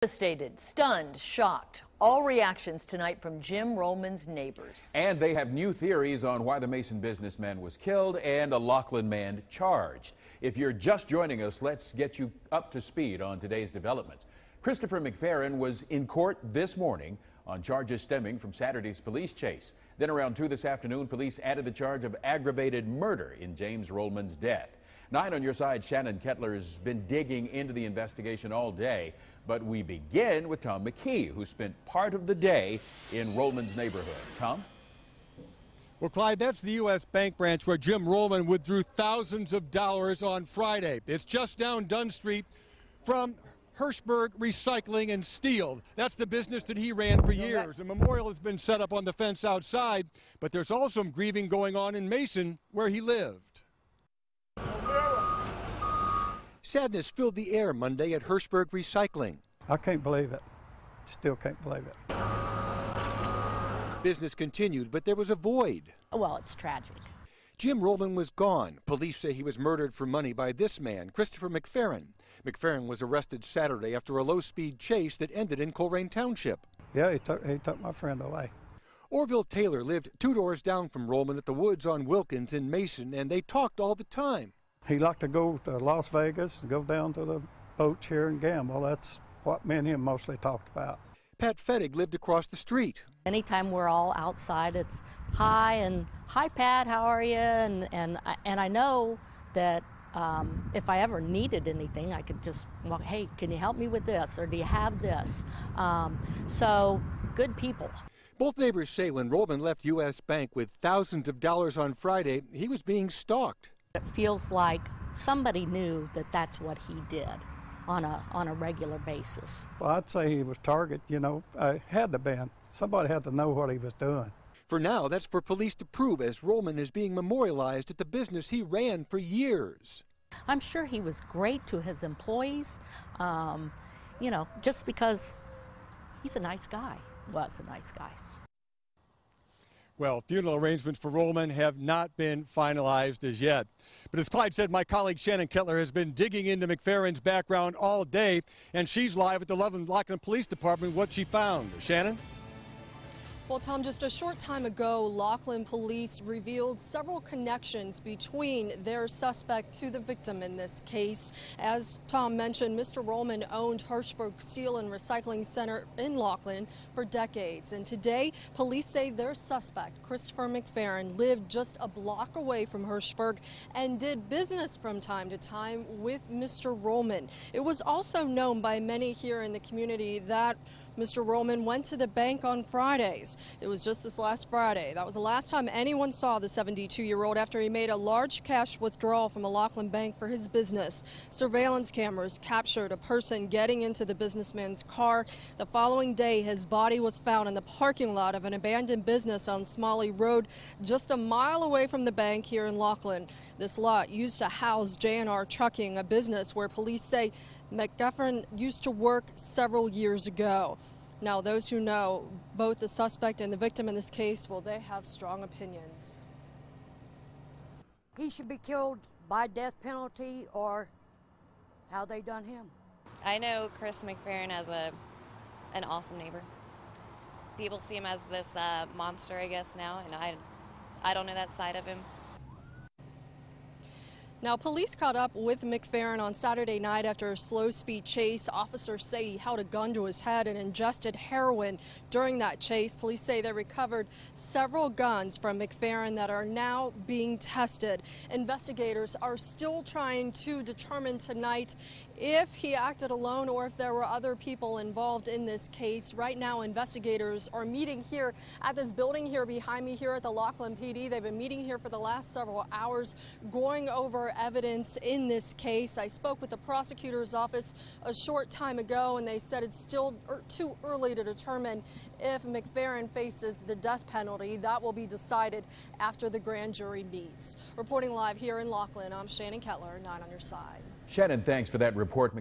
Devastated, stunned, shocked. All reactions tonight from Jim Rollman's neighbors. And they have new theories on why the Mason businessman was killed and a Lockland man charged. If you're just joining us, let's get you up to speed on today's developments. Christopher McFerrin was in court this morning on charges stemming from Saturday's police chase. Then around 2 this afternoon, police added the charge of aggravated murder in James Rollman's death. 9 on your side, Shannon Kettler has been digging into the investigation all day. But we begin with Tom McKee, who spent part of the day in Rollman's neighborhood. Tom? Well, Clyde, that's the U.S. Bank branch where Jim Rollman withdrew thousands of dollars on Friday. It's just down Dunn Street from Hirschberg Recycling and Steel. That's the business that he ran for years. A memorial has been set up on the fence outside, but there's also some grieving going on in Mason, where he lived. Sadness filled the air Monday at Hirschberg Recycling. I can't believe it. Still can't believe it. Business continued, but there was a void. Well, it's tragic. Jim Rollman was gone. Police say he was murdered for money by this man, Christopher McFerrin. McFerrin was arrested Saturday after a low-speed chase that ended in Coleraine Township. Yeah, he took my friend away. Orville Taylor lived 2 doors down from Rollman at the Woods on Wilkins in Mason, and they talked all the time. He liked to go to Las Vegas, go down to the boats here and gamble. That's what me and him mostly talked about. Pat Fettig lived across the street. Anytime we're all outside, it's hi Pat, how are you? And I know that if I ever needed anything, I could just walk, hey, can you help me with this? Or do you have this? So good people. Both neighbors say when Rollman left U.S. Bank with thousands of dollars on Friday, he was being stalked. It feels like somebody knew that that's what he did on a regular basis. Well, I'd say he was target, had to be. Somebody had to know what he was doing. For now, that's for police to prove, as Rollman is being memorialized at the business he ran for years. I'm sure he was great to his employees, just because he's a nice guy, was a nice guy. Well, funeral arrangements for Rollman have not been finalized as yet. But as Clyde said, my colleague Shannon Kettler has been digging into McFerrin's background all day, and she's live at the Lockland Police Department. What she found. Shannon? Well, Tom, just a short time ago, Lockland police revealed several connections between their suspect to the victim in this case. As Tom mentioned, Mr. Rollman owned Hirschberg Steel and Recycling Center in Lockland for decades. And today, police say their suspect, Christopher McFerrin, lived just a block away from Hirschberg and did business from time to time with Mr. Rollman. It was also known by many here in the community that Mr. Rollman went to the bank on Fridays. It was just this last Friday. That was the last time anyone saw the 72-year-old after he made a large cash withdrawal from a Lockland bank for his business. Surveillance cameras captured a person getting into the businessman's car. The following day, his body was found in the parking lot of an abandoned business on Smalley Road, just a mile away from the bank here in Lockland. This lot used to house J&R Trucking, a business where police say McFerrin used to work several years ago. Now, those who know both the suspect and the victim in this case, well, they have strong opinions. He should be killed by death penalty, or how they done him. I know Chris McFerrin as an awesome neighbor. People see him as this monster, I guess, now, and I don't know that side of him. Now, police caught up with McFerrin on Saturday night after a slow-speed chase. Officers say he held a gun to his head and ingested heroin during that chase. Police say they recovered several guns from McFerrin that are now being tested. Investigators are still trying to determine tonight if he acted alone or if there were other people involved in this case. Right now, investigators are meeting here at this building here behind me here at the Lockland PD. They've been meeting here for the last several hours, going over evidence in this case. I spoke with the prosecutor's office a short time ago, and they said it's still too early to determine if McFerrin faces the death penalty. That will be decided after the grand jury meets. Reporting live here in Lockland, I'm Shannon Kettler, 9 on your side. Shannon, thanks for that report.